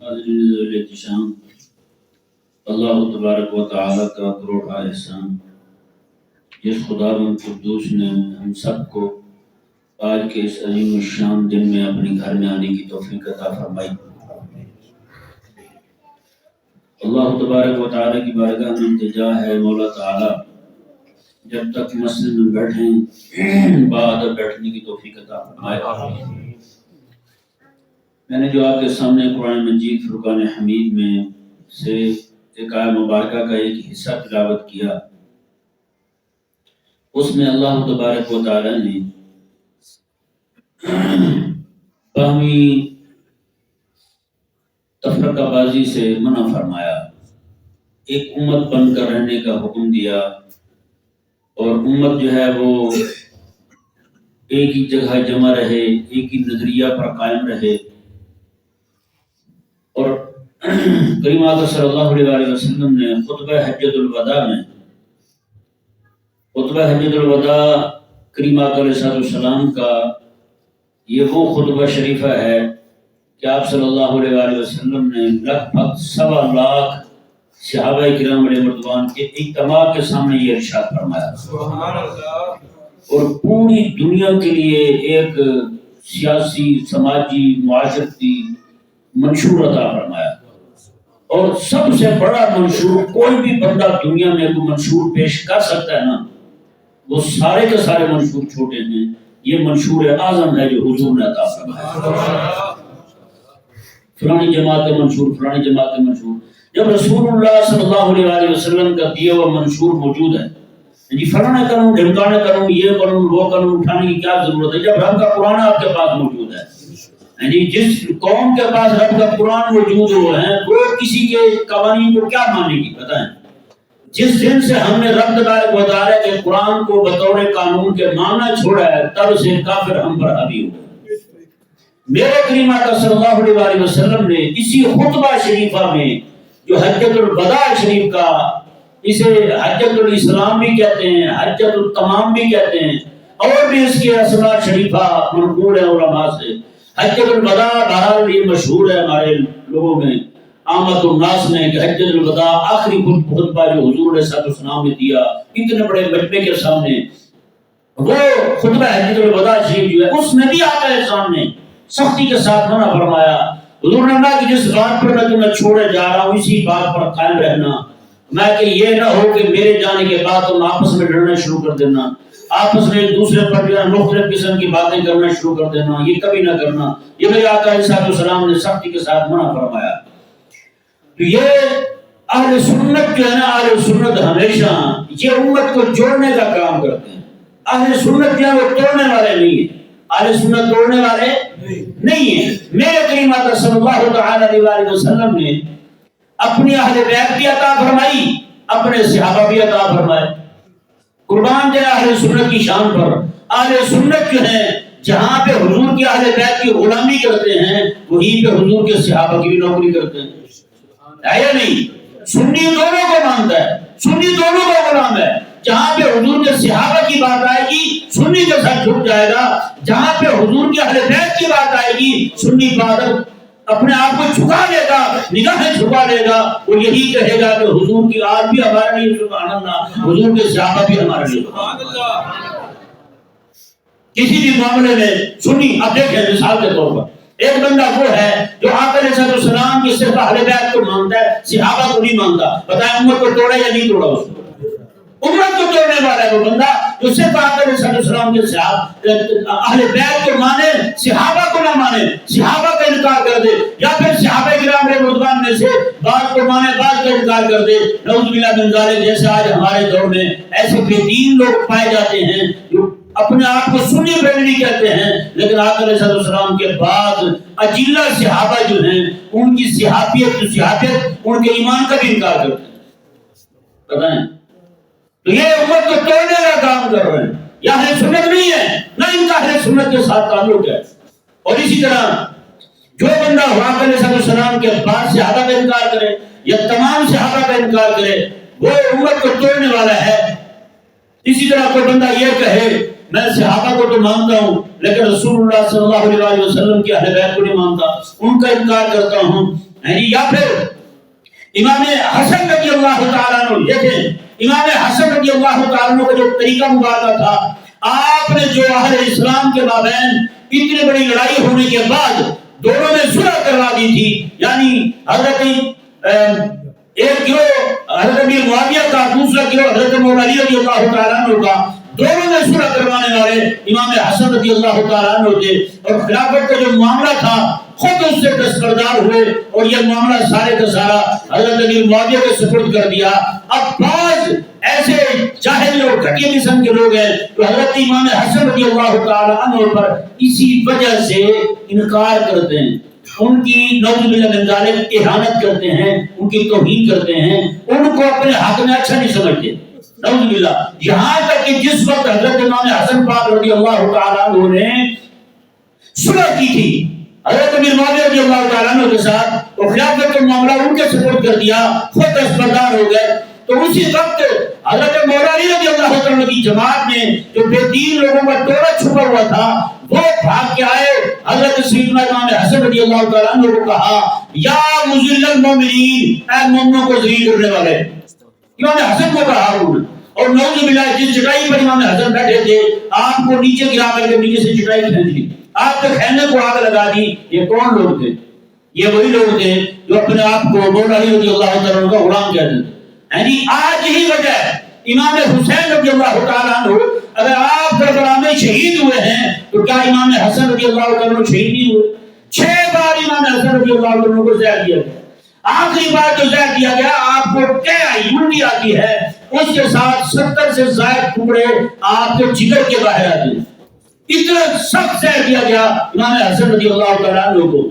احتشام اللہ تبارک و تعالی کا کروڑ احسان جس خدا مند قدوس نے ہم سب کو آج کے اس عظیم الشان دن میں اپنے گھر میں آنے کی توفیق عطا فرمائی۔ اللہ تبارک و تعالی کی بارگاہ میں التجا ہے مولا تعالی جب تک مسجد میں بیٹھیں بعد بیٹھنے کی توفیق عطا فرمائے۔ میں نے جو آپ کے سامنے قرآن مجید فرقان حمید میں سے ایک آیہ مبارکہ کا ایک حصہ تلاوت کیا، اس میں اللہ تبارک و تعالی نے باہمی تفرقہ بازی سے منع فرمایا، ایک امت بن کر رہنے کا حکم دیا، اور امت جو ہے وہ ایک ہی جگہ جمع رہے، ایک ہی نظریہ پر قائم رہے۔ اور کریم آقا صلی اللہ علیہ وسلم نے خطبہ حجۃ الوداع میں خطبہ حجۃ الوداع کریم آقا علیہ السلام کا یہ وہ خطبہ شریفہ ہے کہ آپ صلی اللہ علیہ وسلم نے لگ بھگ 1.25 لاکھ صحابہ کرام علیہ رضوان کے اجتماع کے سامنے یہ ارشاد فرمایا، سبحان اللہ، اور پوری دنیا کے لیے ایک سیاسی، سماجی، معاشرتی منشور عطا فرمایا۔ اور سب سے بڑا منشور کوئی بھی بندہ دنیا میں کوئی منشور پیش کر سکتا ہے نا، وہ سارے کے سارے منشور چھوٹے ہیں، یہ منشور اعظم ہے جو حضور نے عطا فرمایا۔ فلانی جماعت کا منشور، فلانی جماعت کا منشور، جب رسول اللہ صلی اللہ علیہ وسلم کا دیا ہوا منشور موجود ہے، جی فلانا کروں، ڈھمکانا کروں، یہ کروں، وہ کروں، اٹھانے کی کیا ضرورت ہے جب رب کا قرآن آپ کے پاس موجود ہے۔ یعنی جس قوم کے پاس رب کا قرآن موجود ہوا ہے وہ کسی کے قوانین کو کیا مانے گی؟ بتائیں، جس دن سے ہم نے رب تبارک و تعالی کے قرآن کو بطور قانون کے ماننا چھوڑا ہے تب سے کافر ہم پر حاوی ہو۔ میرے کریم آقا صلی اللہ علیہ وسلم نے اسی خطبہ شریفہ میں جو حجۃ الوداع شریف کا، اسے حجۃ الاسلام بھی کہتے ہیں، حجۃ التمام بھی کہتے ہیں، اور بھی اس کے اسماء شریفہ منقول ہیں علماء سے۔ حجۃ الوداع بہرحال یہ مشہور ہے ہمارے لوگوں میں، عامت الناس نے، کہ حجۃ الوداع آخری خطبہ جو حضور علیہ السلام نے دیا اتنے بڑے مجمع کے سامنے، وہ خطبہ حجۃ الوداع شریف جو ہے اس میں بھی آقا احسان نے سختی کے ساتھ منع فرمایا۔ حضور نے کہا کہ جس بات پر میں تمہیں چھوڑے جا رہا ہوں اسی بات پر قائم رہنا، میں کہ یہ نہ ہو کہ میرے جانے کے بعد تم آپس میں لڑنا شروع کر دینا، آپس میں ایک دوسرے پر جو ہے مختلف قسم کی باتیں کرنا شروع کر دینا، یہ کبھی نہ کرنا۔ یہ میرے آقا علیہ السلام نے سختی کے ساتھ منع فرمایا۔ تو یہ اہل سنت جو ہے نا، اہل سنت ہمیشہ یہ امت کو جوڑنے کا کام کرتے ہیں۔ اہل سنت جو ہے وہ توڑنے والے نہیں ہیں، اہل سنت توڑنے والے نہیں ہیں۔ میرے کریم آقا صلی اللہ تعالی علیہ وسلم نے اپنی اہل بیت بھی عطا فرمائی، اپنے صحابہ بھی عطا فرمائے۔ قربان جائے اہل سنت کی شان پر۔ اہل سنت جو ہیں جہاں پہ حضور کی اہل بیت کی غلامی کرتے ہیں وہیں پہ حضور کے صحابہ کی بھی نوکری کرتے ہیں، ہے یا نہیں؟ سنی دونوں کو مانتا ہے، سنی دونوں کا غلام ہے۔ جہاں پہ حضور کے صحابہ کی بات آئے گی سنی کے ساتھ جھک جائے گا، جہاں پہ حضور کی اہل بیت کی بات آئے گی سنی بادل اپنے آپ کو جھکا لے گا، نگاہیں جھکا لے گا، وہ یہی کہے گا کہ حضور کی آج بھی ہمارے لیے سبحان اللہ، حضور کے صحابہ بھی ہمارے لیے سبحان اللہ۔ کسی بھی معاملے میں سنی، اب دیکھیں مثال کے طور پر ایک بندہ وہ ہے جو آقا علیہ السلام کی صرف اہل بیت کو مانتا ہے، صحابہ کو نہیں مانتا، بتائیں امت کو توڑا یا نہیں توڑا؟ اس کو امت کو توڑنے والا ہے وہ بندہ جو صرف آقا علیہ السلام کے اہل بیت کو مانے، صحابہ کو نہ مانے، صحابہ کا انکار کر دے، یا پھر صحابہ کرام علیہ رضوان میں سے بعض کو مانے بعض کا انکار کر دے۔ نعوذ باللہ من ذالک، جیسے آج ہمارے دور میں ایسے بے دین لوگ پائے جاتے ہیں جو اپنے آپ کو سنی فیملی کہتے ہیں، لیکن آقا علیہ السلام کے بعد اجلہ صحابہ جو ہیں ان کی صحابیت ان کے ایمان کا بھی انکار کرتے ہیں۔ بتائیں، تو یہ امت کو توڑنے کا کام کر رہے ہیں، یہ اہل سنت نہیں ہے، نہ ان کا اہل سنت کے ساتھ تعلق ہے۔ اور اسی طرح جو بندہ آقا علیہ السلام کے بعد صحابہ کا انکار کرے یا تمام صحابہ کا انکار کرے وہ امت کو توڑنے والا ہے۔ اسی طرح کوئی بندہ یہ کہے میں صحابہ کو تو مانتا ہوں لیکن رسول اللہ صلی اللہ علیہ وسلم کی اہل بیت کو نہیں مانتا، ان کا انکار کرتا ہوں، یا پھر امام حسن رضی اللہ تعالیٰ عنہ، دیکھیں امام حسن رضی اللہ تعالیٰ عنہ کا جو طریقہ مبارکہ تھا، آپ نے جو اہل اسلام کے مابین اتنی بڑی لڑائی ہونے کے بعد دونوں نے صلح کروا دی تھی، یعنی حضرت ایک گروہ حضرت امیر معاویہ کا، دوسرا گروہ حضرت مولا علی رضی اللہ تعالیٰ عنہ کا، دونوں میں صلح کروانے والے امام حسن رضی اللہ تعالیٰ عنہ تھے، اور خلافت کا جو معاملہ تھا خود اس سے دستبردار ہوئے اور یہ معاملہ سارے کا سارا حضرت امیر معاویہ کے سپرد کر دیا۔ اب بعض ایسے جاہل اور گھٹیا قسم کے لوگ ہیں تو حضرت امام حسن رضی اللہ تعالیٰ عنہ پر اسی وجہ سے انکار کرتے ہیں، ان کی نعوذ باللہ من ذالک اہانت کرتے ہیں، ان کی توہین کرتے ہیں، ان کو اپنے حق میں اچھا نہیں سمجھتے، نعوذ باللہ۔ یہاں تک کہ جس وقت حضرت امام حسن پاک رضی اللہ تعالیٰ عنہ نے صلح کی تھی حضرت امیر معاویہ رضی اللہ تعالیٰ عنہ کے ساتھ، اور خلافت کا معاملہ ان کے سپرد کر دیا، خود دستبردار ہو گئے، تو اسی وقت حضرت مولا علی رضی اللہ تعالیٰ عنہ کی جماعت میں جو بے دین لوگوں کا ٹولا چھپا ہوا تھا وہ بھاگ کے آئے، حضرت سیدنا امام حسن رضی اللہ تعالیٰ عنہ کو کہا یا مذل المومنین، اے مومنوں کو ذلیل کرنے والے، امام حسن کو کہا انہوں نے، اور نعوذ باللہ جس چٹائی پر امام حسن بیٹھے تھے آپ کو نیچے گرا کر کے نیچے سے چٹائی کھینچ لی، آپ کے خیمے کو آگ لگا دی۔ یہ کون لوگ تھے؟ یہ وہی لوگ تھے جو اپنے آپ کو مولا علی رضی اللہ تعالیٰ عنہ کا غلام کہتے تھے۔ یعنی آج ہی وجہ امام حسین رضی اللہ تعالیٰ عنہ اگر آپ کربلا میں شہید ہوئے ہیں تو کیا امام حسن رضی اللہ تعالیٰ عنہ شہید نہیں ہوئے؟ 6 بار امام حسن رضی اللہ تعالیٰ عنہ کو زہر دیا گیا، آخری بار جو زہر دیا گیا آپ کو کیا الٹی آتی ہے، اس کے ساتھ 70 سے زائد ٹکڑے آپ کے جگر کے باہر آتے ہیں، اتنا سخت زہر دیا گیا امام حسن رضی اللہ تعالیٰ عنہ کو۔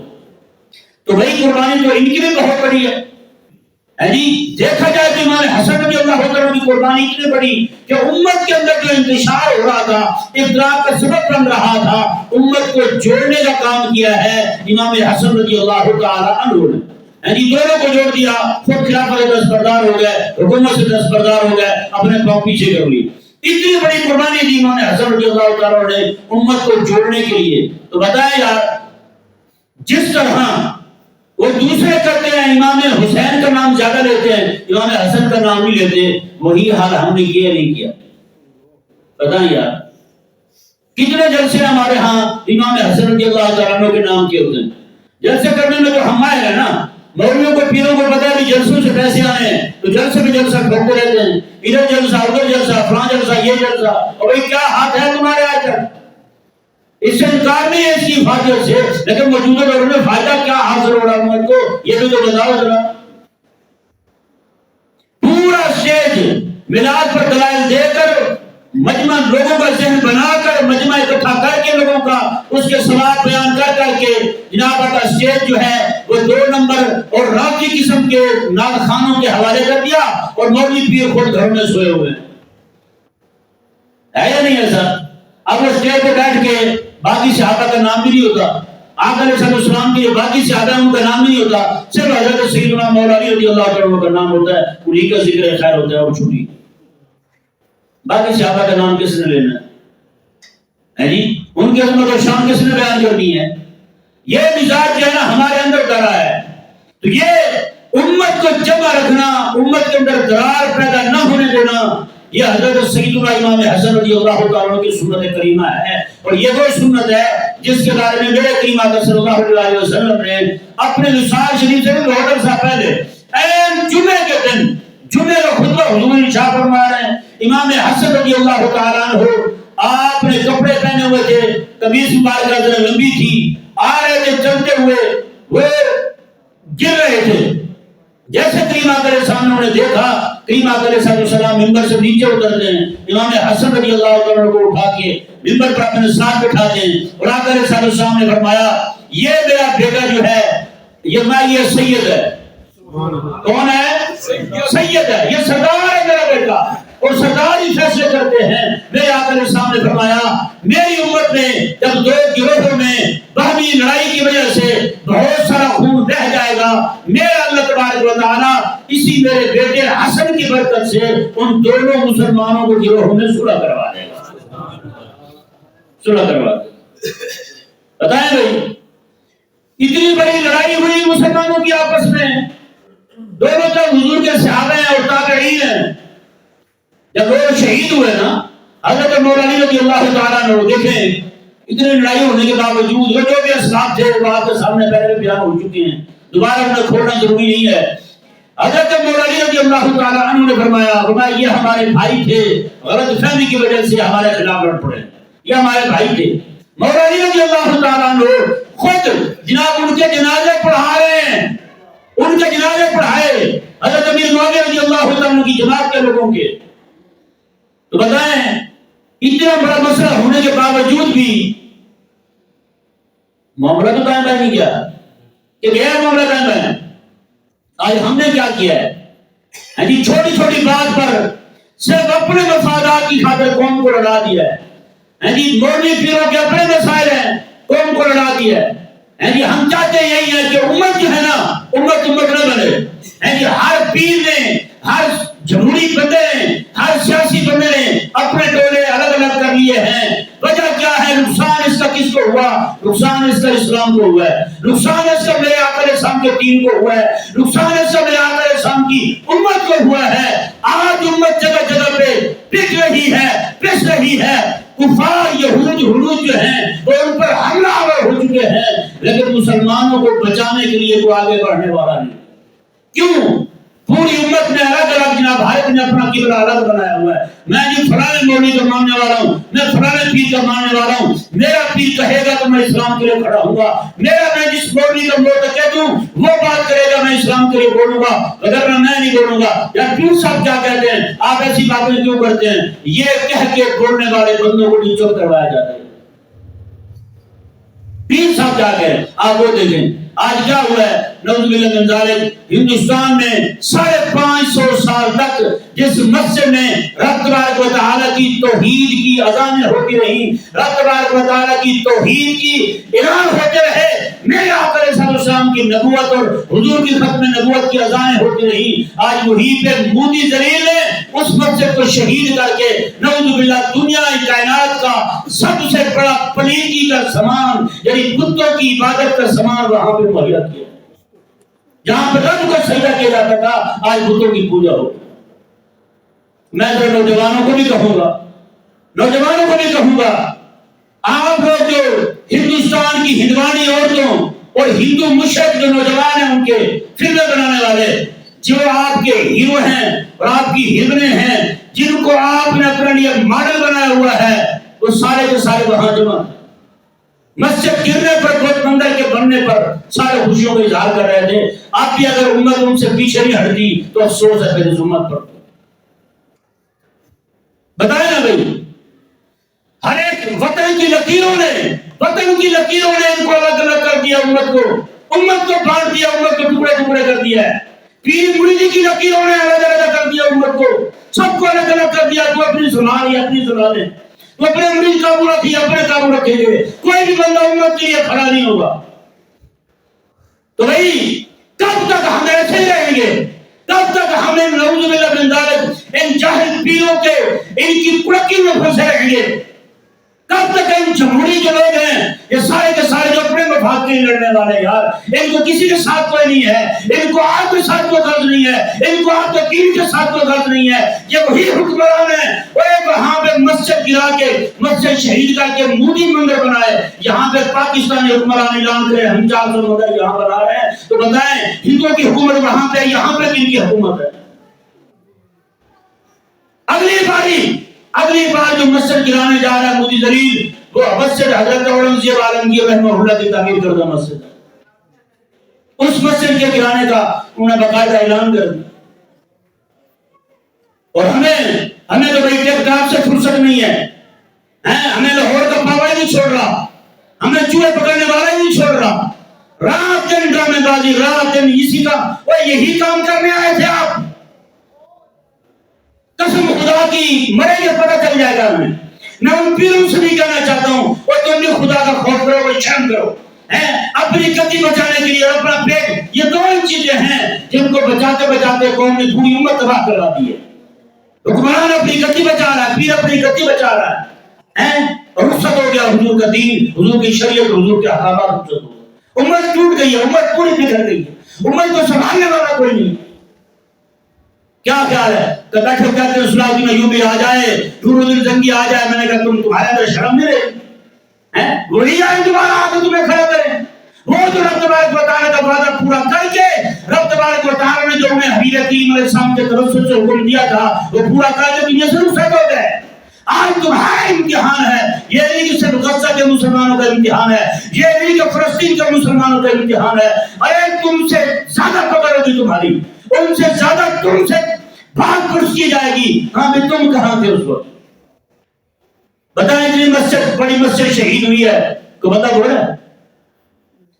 تو وہی قربانی جو ان کی بھی بہت بڑی ہے، یعنی دیکھا جائے تو امام حسن رضی اللہ تعالیٰ کی قربانی اتنی بڑی کہ امت کے اندر جو انتشار ہو رہا تھا، اختلاف کا سبب بن رہا تھا، امت کو جوڑنے کا کام کیا ہے امام حسن رضی اللہ تعالیٰ عنہ نے، یعنی دونوں کو جوڑ دیا، خود خلافت سے دستبردار ہو گئے، حکومت سے دستبردار ہو گئے، اپنے پاؤں پیچھے کر لی۔ اتنی بڑی قربانی دی امام حسن رضی اللہ تعالیٰ نے امت کو جوڑنے کے لیے۔ تو بتائیں یار، جس طرح وہ دوسرے کرتے ہیں، امام حسین کا نام زیادہ لیتے ہیں، امام حسن کا نام نہیں لیتے، وہی حال ہم نے کیا نہیں کیا۔ بتائیں یار، کتنے جلسے ہمارے ہاں امام حسن رضی اللہ تعالیٰ عنہ کے نام کے ہوتے ہیں۔ جلسے کرنے میں تو ہم ماہر ہیں نا، مولویوں کو پیروں کو پتا ہے کہ جلسوں سے پیسے آنے ہیں تو جلسے پہ جلسہ ٹھوکتے رہتے ہیں، ادھر جلسہ ادھر جلسہ، فلاں جلسہ یہ جلسہ، اور بھائی کیا ہاتھ ہے تمہارے آج تک؟ اس سے انکار نہیں ہے اس کی حفاظت سے، لیکن موجودہ دور میں فائدہ کیا حاصل ہو رہا ہے امت کو، یہ بھی تو بتاؤ ذرا۔ پورا اسٹیج میلاد پر دلائل دے کر، مجمع لوگوں کا ذہن بنا کر، مجمع اکٹھا کر کے لوگوں کا اس کے ثواب بیان کر کر کے جناب کا اسٹیج جو ہے وہ 2 نمبر اور راقی قسم کے نعت خوانوں کے حوالے کر دیا، اور مولوی پیر خود گھر میں سوئے ہوئے ہیں۔ ہے یا نہیں ایسا؟ اب وہ اسٹیج پہ بیٹھ کے باقی صحابہ کا نام بھی نہیں ہوتا، آقا علیہ السلام کے باقی صحابہ ان کا نام نہیں ہوتا، صرف حضرت سیدنا مولا علی رضی اللہ عنہ کا نام ہوتا ہے، انہی کا ذکر خیر ہوتا ہے اور چھوٹی، باقی صحابہ کا نام کس نے لینا ہے جی؟ ان کی عظمت اور شان کس نے بیان کرنی ہے؟ یہ مزاج جو ہے نا ہمارے اندر ڈرا ہے، تو یہ امت کو جمع رکھنا، امت کے اندر درار پیدا نہ ہونے دینا، یہ حضرت سیدنا امام حسن رضی اللہ تعالیٰ کی سنت کریمہ ہے، اور یہ وہ سنت ہے جس کے بارے میں میرے کریم آقا صلی اللہ علیہ وسلم نے اپنے وصال شریف سے لوٹر سا پہلے این جمعے کے دن، جمعے کا خطبہ حضور ارشاد فرما رہے ہیں، امام حسن رضی اللہ تعالیٰ عنہ آپ نے کپڑے پہنے ہوئے تھے، قمیص مبارکہ ذرا لمبی تھی، آ رہے تھے چلتے ہوئے، وہ گر رہے تھے، جیسے کریم آقا علیہ السلام نے دیکھا، کریم آقا علیہ السلام ممبر سے نیچے اترتے ہیں، امام حسن رضی اللہ عنہ کو اٹھا کے ممبر پر اپنے ساتھ بٹھاتے ہیں، اور آقا علیہ السلام نے فرمایا یہ میرا بیٹا جو ہے یہ سید ہے۔ کون ہے؟ سید ہے، یہ سردار ہے میرا بیٹا، اور سردار ہی فیصلے کرتے ہیں۔ میرے آقا علیہ السلام نے فرمایا میری امت میں جب 2 گروہوں میں باہمی لڑائی کی وجہ سے بہت سارا خون بہہ جائے گا، میرا اللہ تبارک و تعالیٰ اسی میرے بیٹے حسن کی برکت سے ان دونوں مسلمانوں کو گروہوں میں صلح کروا دے گا، صلح کروا دے گا۔ بتائیں بھائی، اتنی بڑی لڑائی ہوئی مسلمانوں کی آپس جب وہ شہید ہوئے نا حضرت مولانا علی رضی اللہ تعالیٰ عنہ، دیکھیں اتنی لڑائی ہونے کے باوجود وہ جو بھی اسباب تھے وہ آپ کے سامنے پہلے بھی بیان ہو چکے ہیں، دوبارہ انہیں کھولنا ضروری نہیں ہے۔ حضرت مولانا علی رضی اللہ تعالیٰ عنہ نے فرمایا یہ ہمارے بھائی تھے، غلط فہمی کی وجہ سے ہمارے خلاف لڑ پڑے، یہ ہمارے بھائی تھے۔ مولانا علی رضی اللہ تعالیٰ عنہ خود جناب ان کے جنازے پڑھا رہے ہیں، ان کے جنازے پڑھائے حضرت امیر معاویہ رضی اللہ تعالیٰ عنہ کی جماعت کے لوگوں کے۔ تو بتائیں اتنا بڑا مسئلہ ہونے کے باوجود بھی معاملہ تو قائم نہیں کیا کہ غیر معاملہ قائم ہے۔ آج ہم نے کیا کیا ہے جی، چھوٹی چھوٹی بات پر صرف اپنے مفادات کی خاطر قوم کو لڑا دیا ہے جی، مولوی پیروں کے اپنے مسائل ہیں، قوم کو لڑا دیا ہے جی۔ ہم چاہتے یہی ہے کہ امت جو ہے نا امت نہ بنے جی، ہر پیر نے، ہر جمہوری بندے نے، ہر سیاسی بندے نے اپنے ٹولے الگ الگ کر لیے ہیں۔ وجہ کیا ہے؟ نقصان اس کا کس کو ہوا؟ نقصان اس کا اسلام کو ہوا ہے، نقصان اس کا میرے آقا علیہ السلام کے دین کو ہوا ہے، نقصان اس کا میرے آقا علیہ السلام کی امت کو ہوا ہے۔ آج امت جگہ جگہ پہ پک رہی ہے، پس رہی ہے، کفار یہود ہنود جو ہیں وہ ان پر حملہ آور ہو چکے ہیں، لیکن مسلمانوں کو بچانے کے لیے کوئی آگے بڑھنے والا نہیں۔ کیوں؟ پوری امت نے الگ الگ، جناب ہر نے اپنا قبلہ الگ بنایا ہوا ہے۔ میں جی فلاں مولوی کا ماننے والا ہوں، میں فلاں پیر کا ماننے والا ہوں، میرا پیر کہے گا تو میں اسلام کے لیے کھڑا ہوں گا، میں جس مولوی کا موت کہہ دوں وہ بات کرے گا میں اسلام کے لیے بولوں گا، اگر میں نہیں بولوں گا۔ یا پیر صاحب کیا کہتے ہیں؟ آپ ایسی باتیں کیوں کرتے ہیں؟ یہ کہہ کے بولنے والے بندوں کو بھی چپ کروایا جاتا ہے۔ پیر صاحب کیا کہہ رہے ہیں آپ وہ دیکھیں۔ آج کیا ہوا ہے؟ نعوذ باللہ من ذالک، ہندوستان میں 550 سال تک جس مسجد میں رب تبارک و تعالیٰ کی توحید کی اذانیں ہوتی رہی، رب تبارک و تعالیٰ کی توحید کی اعلان ہوتے رہے، میرے آقا علیہ السلام کی نبوت اور حضور کی ختم نبوت کی اذانیں ہوتی رہی، آج وہی پہ مودی ذلیل نے اس مسجد کو شہید کر کے نعوذ باللہ دنیا کائنات کا سب سے بڑا پلیتی کا سامان یعنی بتوں کی عبادت کا سامان وہاں پہ مہیا کیا۔ جہاں پہ رب کا سجدہ کیا جاتا تھا آج بتوں کی پوجا ہو۔ میں تو نوجوانوں کو بھی کہوں گا آپ لوگ جو ہندوستان کی ہندوانی عورتوں اور ہندو مشرق جو نوجوان ہیں ان کے فلمیں بنانے والے جو آپ کے ہیرو ہیں اور آپ کی ہیروئنیں ہیں جن کو آپ نے اپنے لیے ماڈل بنایا ہوا ہے وہ سارے کے سارے وہاں جمع ہیں۔ مسجد گرنے پر بت مندر کے بننے پر سارے خوشیوں کا اظہار کر رہے تھے۔ اب بھی اگر امت ان سے پیچھے نہیں ہٹتی تو افسوس ہے پھر اس امت پر۔ بتائیں نا بھائی، ہر ایک وطن کی لکیروں نے ان کو الگ الگ کر دیا، امت کو بانٹ دیا، امت کو ٹکڑے ٹکڑے کر دیا ہے۔ پیر مریدی کی لکیروں نے الگ الگ کر دیا امت کو، سب کو الگ الگ کر دیا۔ تو اپنی سنا لے، تو اپنے مرید قابو رکھیے، اپنے قابو رکھیں گے، کوئی بھی بندہ امت کے لیے کھڑا نہیں ہوگا۔ تو بھائی کب تک ہم ایسے رہیں گے؟ کب تک ہمیں نعوذ باللہ من ذالک ان جاہل پیروں کے ان کی کڑکی میں پھنسے رہیں گے؟ کب تک ان جمہوری جو لوگ ہیں یہ سارے کے سارے جو اپنے مفاد کے لیے لڑنے والے یار، ان کو کسی کے ساتھ کوئی نہیں ہے، ان کو آپ کے ساتھ کوئی غرض نہیں ہے، ان کو آپ کے دین کے ساتھ کوئی غرض نہیں ہے۔ یہ وہی حکمران ہیں وہ وہاں پہ مسجد گرا کے مسجد شہید کر کے مودی مندر بنائے، یہاں پہ پاکستانی حکمران اعلان کرے ہم 400 مندر یہاں بنا رہے ہیں۔ تو بتائیں ہندوؤں کی حکومت وہاں پہ، یہاں پہ کن کی حکومت ہے؟ اگلی بار جو مسجد گرانے جا رہا ہے مودی ذلیل، وہ مسجد حضرت اورنگزیب عالمگیر رحمہ اللہ کی تعمیر کردہ مسجد ہے۔ اس مسجد کے گرانے کا انہوں نے باقاعدہ اعلان کر دیا۔ اور ہمیں تو بھائی ٹیپ ٹاپ سے فرصت نہیں ہے، ہمیں لاہور کا پاوا نہیں چھوڑ رہا، ہمیں چوہے پکڑنے والا ہی نہیں چھوڑ رہا۔ رات دن ڈرامے بازی، رات دن اسی کا، یہی کام کرنے آئے تھے آپ؟ قسم خدا کی مرے گے پتہ چل جائے گا ہمیں۔ میں ان پیروں سے بھی کہنا چاہتا ہوں اور تم بھی خدا کا خوف کرو اور شرم کرو، اپنی گدی بچانے کے لیے اور اپنا پیٹ، یہ دو ہی چیزیں ہیں جن کو بچاتے بچاتے قوم نے پوری امت تباہ کروا دی ہے۔ حکمران اپنی گدی بچا رہا ہے، پیر اپنی گدی بچا رہا ہے، رخصت ہو گیا حضور کا دین، حضور کی شریعت، حضور کے احکامات رخصت ہو گئے، امت ٹوٹ گئی ہے، امت پوری بگڑ گئی ہے، امت کو سنبھالنے والا کوئی نہیں۔ کیا خیال ہے کہ بیٹھے کہتے ہیں صلاح الدین ایوبی آ جائے، نور الدین زنگی آ جائے، میں نے کہا تمہارے اندر شرم نہیں رہی؟ وہی آئے دوبارہ آ کے تمہیں کھڑا کریں، وہ جو رب تبارک و تعالیٰ کا وعدہ پورا کر کے رب تبارک و تعالیٰ نے جو انہیں حبیب کریم علیہ السلام کے طرف سے حکم دیا تھا وہ پورا کر کے دنیا سے رخصت ہو گئے۔ آج تمہارا امتحان ہے، یہ نہیں کہ صرف غزہ کے مسلمانوں کا امتحان ہے، یہ نہیں کہ فلسطین کے مسلمانوں کا امتحان ہے، ارے تم سے زیادہ پکڑ ہوگی تمہاری، ان سے زیادہ تم سے بھاگ پرس کی جائے گی۔ ہاں بھی تم کہاں تھے اس وقت؟ بتائیں اتنی مسجد، بڑی مسجد شہید ہوئی ہے، کو بتا بول رہا ہے؟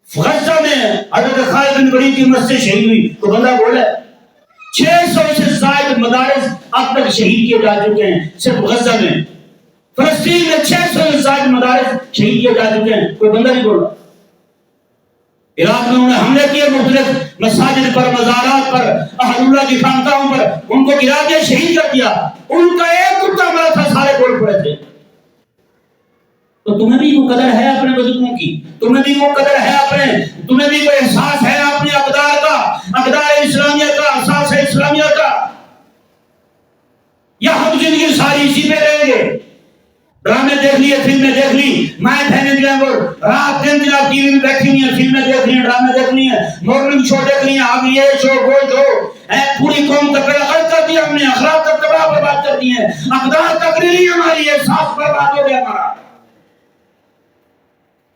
غزہ میں حضرت خالد بن ولید کی مسجد شہید ہوئی، کو بندہ بول رہا ہے؟ 600 سے زائد مدارس اب تک شہید کیے جا چکے ہیں صرف غزہ میں، فلسطین میں 600 سے زائد مدارس شہید کیے جا چکے ہیں، کوئی بندہ نہیں بول رہا۔ عراق میں انہوں نے حملے کیے مختلف مساجد پر، مزارات پر، اہل اللہ کی خانقاہوں پر، ان کو گرا دیا، شہید کر دیا، ان کا ایک کتا مرا تھا، سارے بول پڑے تھے۔ تو تمہیں بھی وہ قدر ہے اپنے بزرگوں کی، تمہیں بھی وہ قدر ہے اپنے، تمہیں بھی کوئی احساس ہے اپنے اقدار کا، اقدار اسلامیہ کا، احساس ہے اسلامیہ کا، یا ہم زندگی ساری اسی پہ رہیں گے؟ ڈرامے دیکھ لیے، فلمیں دیکھ لی، مائیں بہنیں جو ہیں وہ رات دن جناب ٹی وی میں بیٹھی ہوئی ہیں، فلمیں دیکھ لی ہیں، ڈرامے دیکھ لی ہیں، مارننگ شو دیکھ لی ہیں، اب یہ شو وہ شو، پوری قوم کا بیڑا غرق کر دیا ہم نے، اخلاق کا تباہ برباد کر دیے ہیں، اقدار تقریری ہماری، احساس برباد ہو گیا ہمارا۔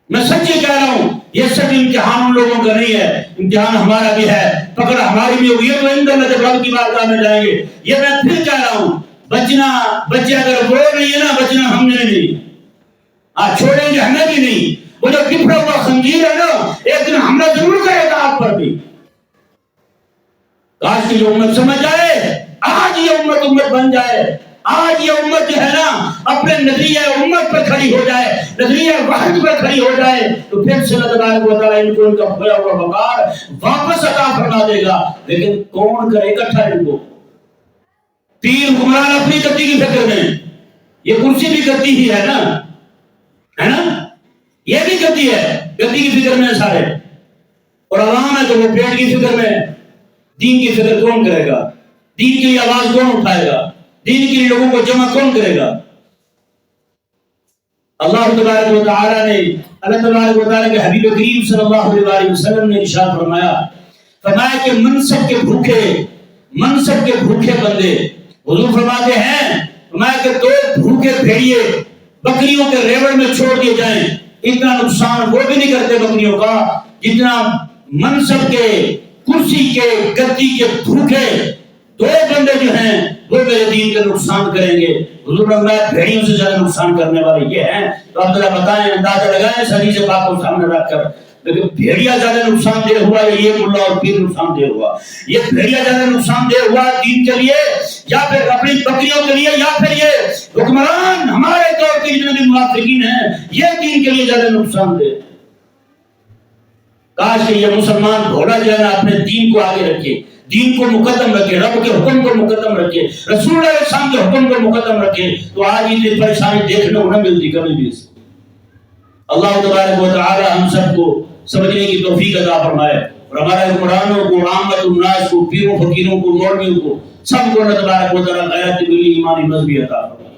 میں سچی کہہ رہا ہوں، یہ سب امتحان ان لوگوں کا نہیں ہے، امتحان ہمارا بھی ہے، پکڑ ہماری بھی ہوگی، تو اندر جب رب کی بارگاہ میں جائیں گے۔ یہ میں پھر کہہ رہا ہوں، بچے اگر وہ نہیں ہے نا، بچنا ہم نے نہیں، چھوڑیں گے ہمیں بھی نہیں۔ وہ جو بکھرا ہوا خنجیر ہے نا، ایک دن حملہ ضرور کرے گا آپ پر بھی۔ کاش کی جو امت سمجھ جائے، آج یہ امت بن جائے، آج یہ امت جو ہے نا اپنے نظریہ امت پر کھڑی ہو جائے، نظریہ وحدت پر کھڑی ہو جائے، تو پھر سے اللہ تبارک و تعالیٰ ان کو ان کا کھویا ہوا وقار واپس عطا فرما دے گا۔ لیکن کون کرے اکٹھا ان کو؟ تین حکمران اپنی گدی کی فکر میں، یہ کرسی بھی گدی ہی ہے نا، ہے نا، یہ بھی گدی ہے، گدی کی فکر میں سارے، اور عوام ہے تو وہ پیٹ کی فکر میں۔ دین کی فکر کون کرے گا؟ دین کے لیے آواز کون اٹھائے گا؟ دین کے لیے لوگوں کو جمع کون کرے گا؟ اللہ تبارک و تعالیٰ نے، اللہ تبارک و تعالیٰ کے حبیب کریم صلی اللہ علیہ وسلم نے ارشاد فرمایا کہ منصب کے بھوکے بندے، حضور فرماتے ہیں، فرمایا کہ دو بھوکے بھیڑیے بکریوں کے ریوڑ میں چھوڑ دیے جائیں، اتنا نقصان وہ بھی نہیں کرتے بکریوں کا جتنا منصب کے، کرسی کے، گدی کے بھوکے دو بندے جو ہیں وہ میرے دین کا نقصان کریں گے۔ حضور نے بھیڑیوں سے زیادہ نقصان کرنے والے یہ ہیں، تو اب ذرا بتائیں، اندازہ لگائیں اس حدیث پاک کو سامنے رکھ کر، لیکن بھیڑیا زیادہ نقصان دہ ہوا ہے یہ ملا اور پیر نقصان دہ ہوا؟ یہ بھیڑیا زیادہ نقصان دہ ہوا دین کے لیے یا پھر اپنی بکریوں کے لیے، یا پھر یہ حکمران ہمارے دور کے جتنے بھی موافقین ہیں یہ دین کے لیے زیادہ نقصان دہ؟ کاش کہ یہ مسلمان گھوڑا جو ہے نا اپنے دین کو آگے رکھے، دین کو مقدم رکھے، رب کے حکم کو مقدم رکھے، رسول اللہ علیہ السلام کے حکم کو مقدم رکھے، تو آج یہ پریشانی دیکھنے کو نہ ملتی کبھی بھی۔ اللہ تبارک و تعالی ہم سب کو سمجھنے کی توفیق عطا فرمائے، اور ہمارے حکمرانوں کو، عامت الناس کو، پیروں فقیروں کو، مولویوں کو، سب کو اللہ تبارک و تعالی غیرت دلی ایمانی مذہبی عطا فرمائے۔